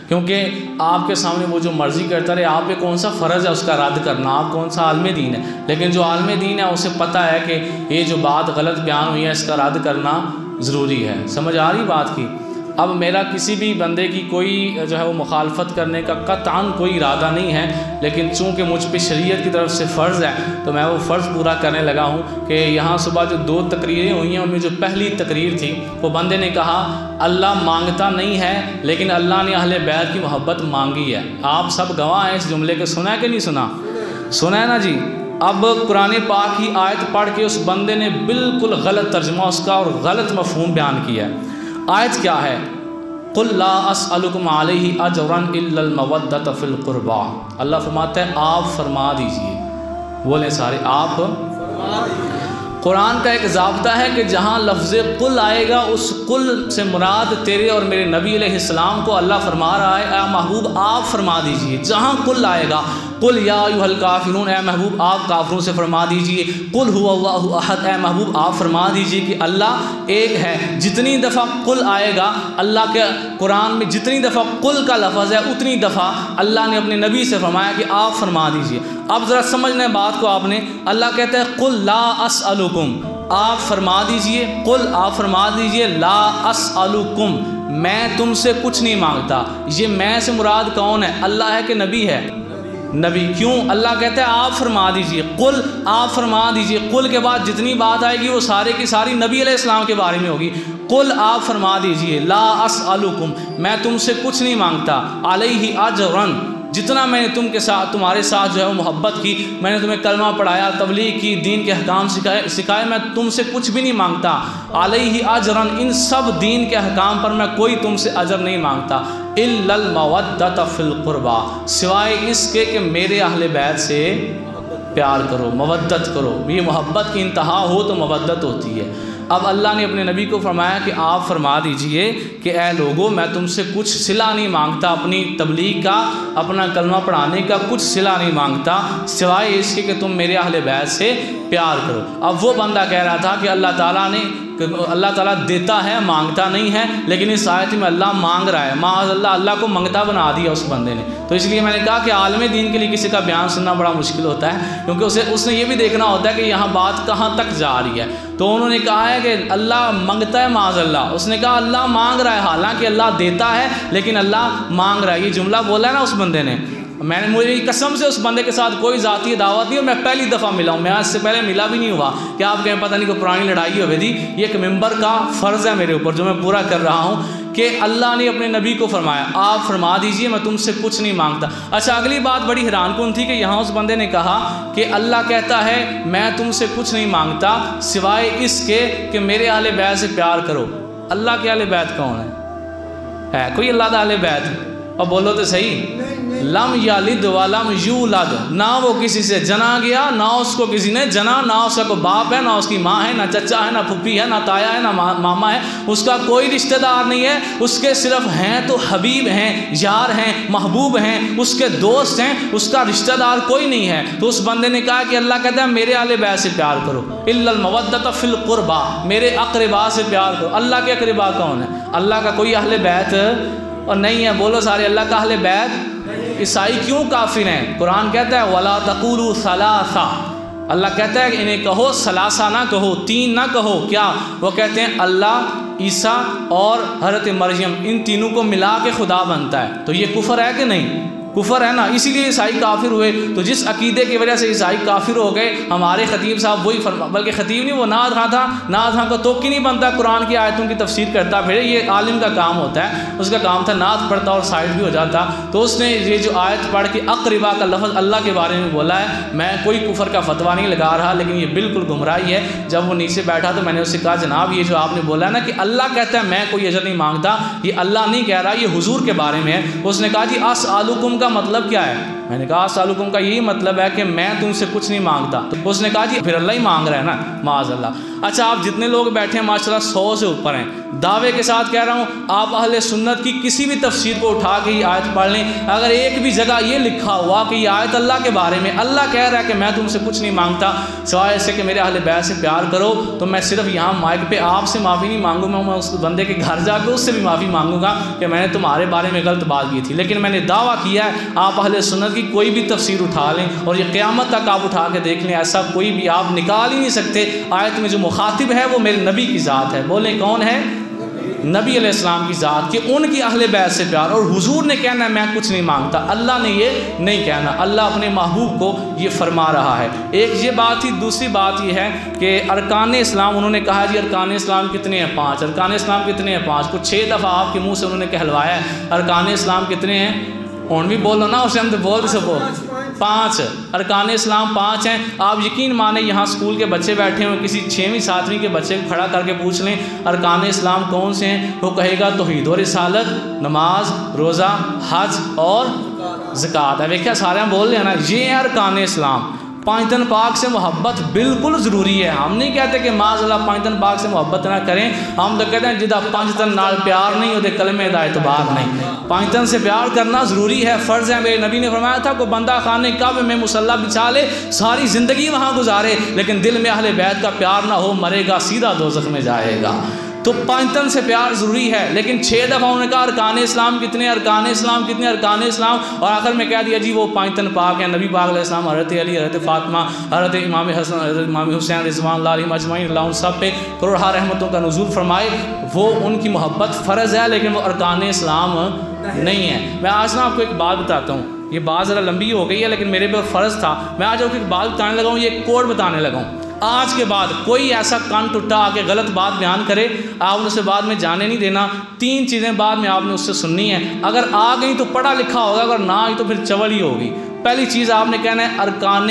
کیونکہ آپ کے سامنے وہ جو مرضی کرتا رہے، آپ پہ کون سا فرض ہے اس کا رد کرنا، آپ کون سا عالم دین ہے، لیکن جو عالم دین ہے اسے پتہ ہے کہ یہ جو بات غلط بیان ہوئی ہے اس کا رد کرنا ضروری ہے۔ سمجھ آ رہی بات کی؟ اب میرا کسی بھی بندے کی کوئی جو ہے وہ مخالفت کرنے کا قطعاً کوئی ارادہ نہیں ہے، لیکن چونکہ مجھ پہ شریعت کی طرف سے فرض ہے تو میں وہ فرض پورا کرنے لگا ہوں کہ یہاں صبح جو 2 تقریریں ہوئی ہیں ان میں جو پہلی تقریر تھی وہ بندے نے کہا اللہ مانگتا نہیں ہے لیکن اللہ نے اہل بیت کی محبت مانگی ہے۔ آپ سب گواہ ہیں اس جملے کے، سنا ہے کہ نہیں سنا؟ سنا ہے نا جی؟ اب قرآن پاک کی آیت پڑھ کے اس بندے نے بالکل غلط ترجمہ اس کا اور غلط مفہوم بیان کیا ہے۔ آیت کیا ہے؟ قل لا اسألکم علیہ اجرا الا المودۃ فی القربى۔ اللہ فرماتا ہے آپ فرما دیجئے، بولیں سارے آپ فرما دیجئے۔ قرآن کا ایک ضابطہ ہے کہ جہاں لفظ قل آئے گا اس قل سے مراد تیرے اور میرے نبی علیہ السلام کو اللہ فرما رہا ہے اے محبوب آپ فرما دیجئے۔ جہاں قل آئے گا، قل یا ایھا الکافرون، اے محبوب آپ کافروں سے فرما دیجئے، قل ھو اللہ احد، اے محبوب آپ فرما دیجئے کہ اللہ ایک ہے۔ جتنی دفعہ قل آئے گا اللہ کے قرآن میں، جتنی دفعہ قل کا لفظ ہے اتنی دفعہ اللہ نے اپنے نبی سے فرمایا کہ آپ فرما دیجئے۔ اب ذرا سمجھنا ہے بات کو آپ نے، اللہ کہتا ہے قل لا اسألکم، آپ فرما دیجئے، قل آپ فرما دیجئے لا اسألکم، میں تم سے کچھ نہیں مانگتا۔ یہ میں سے مراد کون ہے؟ اللہ ہے کہ نبی ہے؟ نبی۔ کیوں؟ اللہ کہتا ہے آپ فرما دیجئے، قل آپ فرما دیجئے۔ قل کے بعد جتنی بات آئے گی وہ سارے کی ساری نبی علیہ السلام کے بارے میں ہوگی۔ قل آپ فرما دیجئے لا اسألکم، میں تم سے کچھ نہیں مانگتا، علیہ اجرا، جتنا میں نے تم کے ساتھ تمہارے ساتھ جو ہے وہ محبت کی، میں نے تمہیں کلمہ پڑھایا، تبلیغ کی، دین کے احکام سکھائے، میں تم سے کچھ بھی نہیں مانگتا۔ علیہ اجرا، ان سب دین کے احکام پر میں کوئی تم سے اجر نہیں مانگتا، الا المودۃ فی القربى، سوائے اس کے کہ میرے اہل بیت سے پیار کرو، مودت کرو۔ یہ محبت کی انتہا ہو تو مودت ہوتی ہے۔ اب اللہ نے اپنے نبی کو فرمایا کہ آپ فرما دیجئے کہ اے لوگو میں تم سے کچھ صلہ نہیں مانگتا، اپنی تبلیغ کا، اپنا کلمہ پڑھانے کا کچھ صلہ نہیں مانگتا، سوائے اس کے کہ تم میرے اہل بیت سے پیار کرو۔ اب وہ بندہ کہہ رہا تھا کہ اللہ تعالیٰ دیتا ہے مانگتا نہیں ہے، لیکن اس آیت میں اللہ مانگ رہا ہے، معاذ اللہ اللہ کو منگتا بنا دیا اس بندے نے۔ تو اس لیے میں نے کہا کہ عالم دین کے لیے کسی کا بیان سننا بڑا مشکل ہوتا ہے، کیونکہ اس نے یہ بھی دیکھنا ہوتا ہے کہ یہاں بات کہاں تک جا رہی ہے۔ تو انہوں نے کہا ہے کہ اللہ منگتا ہے معاذ اللہ، اس نے کہا اللہ مانگ رہا ہے، حالانکہ اللہ دیتا ہے لیکن اللہ مانگ رہا ہے۔ یہ جملہ بولا ہے نا اس بندے نے، مجھے قسم سے اس بندے کے ساتھ کوئی ذاتی دعوت نہیں، اور میں پہلی دفعہ ملا ہوں، میں آج سے پہلے ملا بھی نہیں ہوا کہ آپ کہیں پتہ نہیں کوئی پرانی لڑائی ہوئی تھی۔ یہ ایک ممبر کا فرض ہے میرے اوپر جو میں پورا کر رہا ہوں کہ اللہ نے اپنے نبی کو فرمایا آپ فرما دیجئے میں تم سے کچھ نہیں مانگتا۔ اچھا اگلی بات بڑی حیران کن تھی کہ یہاں اس بندے نے کہا کہ اللہ کہتا ہے میں تم سے کچھ نہیں مانگتا سوائے اس کے کہ میرے اہل بیت سے پیار کرو۔ اللہ کے اہل بیت کون ہے کوئی اللہ کا اہل بیت؟ اور بولو تو صحیح، لم یلد ولم یولد، نہ وہ کسی سے جنا گیا، نہ اس کو کسی نے جنا، نہ اس کا کوئی باپ ہے، نہ اس کی ماں ہے، نہ چچا ہے، نہ پھپھی ہے، نہ تایا ہے، نہ ماما ہے، اس کا کوئی رشتہ دار نہیں ہے، اس کے صرف ہیں تو حبیب ہیں، یار ہیں، محبوب ہیں، اس کے دوست ہیں، اس کا رشتہ دار کوئی نہیں ہے۔ تو اس بندے نے کہا کہ اللہ کہتا ہے میرے اہل بیت سے پیار کرو، الا المودۃ فی القربى، میرے اقربا سے پیار کرو۔ اللہ کے اقربا کون ہے؟ اللہ کا کوئی اہل بیت اور نہیں ہے؟ بولو سارے اللہ کا اہل بیت۔ عیسائی کیوں کافر ہیں؟ قرآن کہتا ہے وَلَا تَقُولُوا ثَلَاثَ، اللہ کہتا ہے کہ انہیں کہو ثلاثہ نہ کہو، تین نہ کہو۔ کیا؟ وہ کہتے ہیں اللہ، عیسیٰ اور حضرت مریم، ان تینوں کو ملا کے خدا بنتا ہے۔ تو یہ کفر ہے کہ نہیں؟ کفر ہے نا، اسی لیے عیسائی کافر ہوئے۔ تو جس عقیدے کی وجہ سے عیسائی کافر ہو گئے، ہمارے خطیب صاحب وہی بلکہ خطیب نہیں، وہ نعت خواں تھا، نعت خواں کو توقع نہیں بنتا قرآن کی آیتوں کی تفسیر کرتا پھر، یہ عالم کا کام ہوتا ہے، اس کا کام تھا نعت پڑھتا اور سائڈ بھی ہو جاتا۔ تو اس نے یہ جو آیت پڑھ کے اقربا کا لفظ اللہ کے بارے میں بولا ہے، میں کوئی کفر کا فتویٰ نہیں لگا رہا، لیکن یہ بالکل گمراہی ہے۔ جب وہ نیچے بیٹھا تو میں نے اس سے کہا جناب یہ جو آپ نے بولا ہے نا کہ اللہ کہتا ہے میں کوئی اجر نہیں مانگتا، یہ اللہ نہیں کہہ رہا، یہ حضور کے بارے میں ہے۔ اس نے کہا جی اسألکم کا مطلب کیا ہے؟ میں نے کہا اسألکم کا یہی مطلب ہے کہ میں تم سے کچھ نہیں مانگتا۔ تو اس نے کہا جی پھر اللہ ہی مانگ رہا ہے نا، معاذ اللہ۔ اچھا آپ جتنے لوگ بیٹھے ہیں ماشاءاللہ 100 سے اوپر ہیں، دعوے کے ساتھ کہہ رہا ہوں آپ اہل سنت کی کسی بھی تفسیر کو اٹھا کے یہ آیت پڑھ لیں، اگر ایک بھی جگہ یہ لکھا ہوا کہ یہ آیت اللہ کے بارے میں اللہ کہہ رہا ہے کہ میں تم سے کچھ نہیں مانگتا سوائے اس سے کہ میرے اہل بیت سے پیار کرو، تو میں صرف یہاں مائک پہ آپ سے معافی نہیں مانگوں گا، میں اس بندے کے گھر جا کے اس سے بھی معافی مانگوں گا کہ میں نے تمہارے بارے میں غلط بات کی تھی، لیکن میں نے دعویٰ کیا ہے آپ اہل سنت کی کوئی بھی تفسیر اٹھا لیں اور یہ قیامت تک آپ اٹھا کے دیکھ لیں، ایسا کوئی بھی آپ نکال ہی نہیں سکتے آیت میں جو مخاطب ہے وہ میرے نبی کی ذات ہے، بولیں کون ہے؟ نبی علیہ السلام کی ذات، کہ ان کی اہل بیت سے پیار، اور حضور نے کہنا ہے میں کچھ نہیں مانگتا، اللہ نے یہ نہیں کہنا، اللہ اپنے محبوب کو یہ فرما رہا ہے۔ ایک یہ بات تھی، دوسری بات یہ ہے کہ ارکان اسلام انہوں نے کہا جی ارکان اسلام کتنے ہیں؟ 5۔ ارکان اسلام کتنے ہیں؟ 5۔ کچھ 6 دفعہ آپ کے منہ سے انہوں نے کہلوایا ہے ارکان اسلام کتنے ہیں؟ اور بھی بولو نا، اسے ہم تو بول سکو 5 ارکان اسلام 5 ہیں۔ آپ یقین مانیں یہاں اسکول کے بچے بیٹھے ہوئے کسی 6ویں 7ویں کے بچے کو کھڑا کر کے پوچھ لیں ارکان اسلام کون سے ہیں، وہ کہے گا توحید و رسالت، نماز، روزہ، حج اور زکوٰۃ ہے۔ دیکھیں سارے ہم بول رہے ہیں نا، یہ ہیں ارکان اسلام۔ پانچ دن پاک سے محبت بالکل ضروری ہے، ہم نہیں کہتے کہ معاذ اللہ پانچ دن پاک سے محبت نہ کریں، ہم تو کہتے ہیں جدا پانچ دن نال پیار نہیں ہوتے کلمے دا اعتبار نہیں۔ پانچ دن سے پیار کرنا ضروری ہے، فرض ہے۔ میرے نبی نے فرمایا تھا کوئی بندہ خانے کعبے میں مصلی بچھا لے ساری زندگی وہاں گزارے لیکن دل میں اہل بیت کا پیار نہ ہو، مرے گا سیدھا دوزخ میں جائے گا۔ تو پانچ دن سے پیار ضروری ہے، لیکن 6 دفعہ انہوں نے کہا ارکان اسلام کتنے، ارکان اسلام کتنے، ارکان اسلام، اور آخر میں کہہ دیا جی وہ 5 دن پاک ہیں۔ نبی پاک علیہ السلام، حضرت علی، حضرت فاطمہ، حضرت امام حسن، حضرت امام حسین رضوان اللہ علیہم اجمعین، اللہ ان سب پہ کروڑہ رحمتوں کا نزول فرمائے، وہ ان کی محبت فرض ہے لیکن وہ ارکان اسلام نہیں ہے۔ میں آج نا آپ کو ایک بات بتاتا ہوں، یہ بات ذرا لمبی ہو گئی ہے لیکن میرے پہ فرض تھا، میں آج آپ کو ایک بات بتانے لگا ہوں، یہ ایک کوڈ بتانے لگا ہوں۔ آج کے بعد کوئی ایسا کان ٹوٹا آ کے غلط بات بیان کرے، آپ نے اسے بعد میں جانے نہیں دینا۔ 3 چیزیں بعد میں آپ نے اس سے سننی ہے، اگر آ گئی تو پڑھا لکھا ہوگا، اگر نہ آئی تو پھر چول ہی ہوگی۔ پہلی چیز آپ نے کہنا ہے ارکان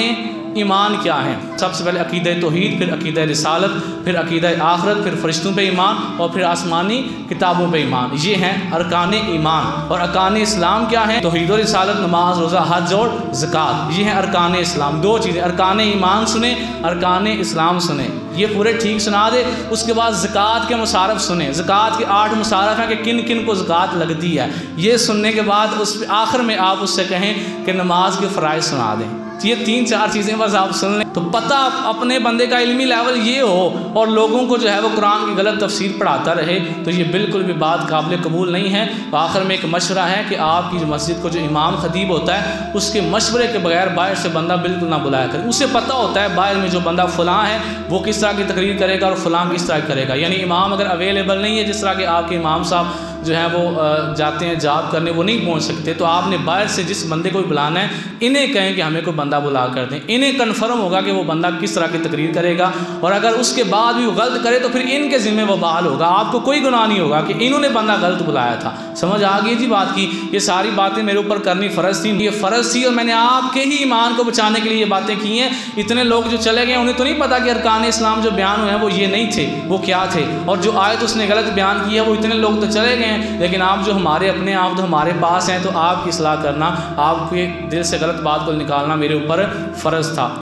ایمان کیا ہیں۔ سب سے پہلے عقیدہ توحید، پھر عقیدہ رسالت، پھر عقیدہ آخرت، پھر فرشتوں پہ ایمان، اور پھر آسمانی کتابوں پہ ایمان، یہ ہیں ارکان ایمان۔ اور ارکان اسلام کیا ہیں؟ توحید و رسالت، نماز، روزہ، حج اور زکوٰۃ، یہ ہیں ارکان اسلام۔ 2 چیزیں، ارکان ایمان سنیں، ارکان اسلام سنیں، یہ پورے ٹھیک سنا دے۔ اس کے بعد زکوٰۃ کے مصارف سنیں، زکوٰۃ کے 8 مصارف ہیں کہ کن کن کو زکوٰۃ لگتی ہے، یہ سننے کے بعد اس آخر میں آپ اس سے کہیں کہ نماز کے فرائض سنا دیں۔ یہ 3-4 چیزیں بس آپ سن لیں تو پتہ اپنے بندے کا علمی لیول یہ ہو اور لوگوں کو جو ہے وہ قرآن کی غلط تفسیر پڑھاتا رہے تو یہ بالکل بھی بات قابل قبول نہیں ہے۔ تو آخر میں ایک مشورہ ہے کہ آپ کی مسجد کو جو امام خطیب ہوتا ہے اس کے مشورے کے بغیر باہر سے بندہ بالکل نہ بلایا کرے۔ اسے پتہ ہوتا ہے باہر میں جو بندہ فلاں ہے وہ کس طرح کی تقریر کرے گا اور فلاں کس طرح کرے گا، یعنی امام اگر اویلیبل نہیں ہے، جس طرح کہ آپ کے امام صاحب جو ہیں وہ جاتے ہیں جاب کرنے، وہ نہیں پہنچ سکتے، تو آپ نے باہر سے جس بندے کو بلانا ہے انہیں کہیں کہ ہمیں کوئی بندہ بلا کر دیں، انہیں کنفرم ہوگا کہ وہ بندہ کس طرح کی تقریر کرے گا، اور اگر اس کے بعد بھی وہ غلط کرے تو پھر ان کے ذمہ وہ بحال ہوگا، آپ کو کوئی گناہ نہیں ہوگا کہ انہوں نے بندہ غلط بلایا تھا۔ سمجھ آ گئی جی بات کی؟ یہ ساری باتیں میرے اوپر کرنی فرض تھی، یہ فرض تھی اور میں نے آپ کے ہی ایمان کو بچانے کے لیے یہ باتیں کی ہیں۔ اتنے لوگ جو چلے گئے انہیں تو نہیں پتا کہ ارکان اسلام جو بیان ہوئے ہیں وہ یہ نہیں تھے، وہ کیا تھے، اور جو آیت اس نے غلط بیان کی ہے وہ اتنے لوگ تو چلے گئے ہیں، لیکن آپ جو ہمارے اپنے آپ تو ہمارے پاس ہیں تو آپ کی اصلاح کرنا، آپ کے دل سے غلط بات کو نکالنا میرے اوپر فرض تھا۔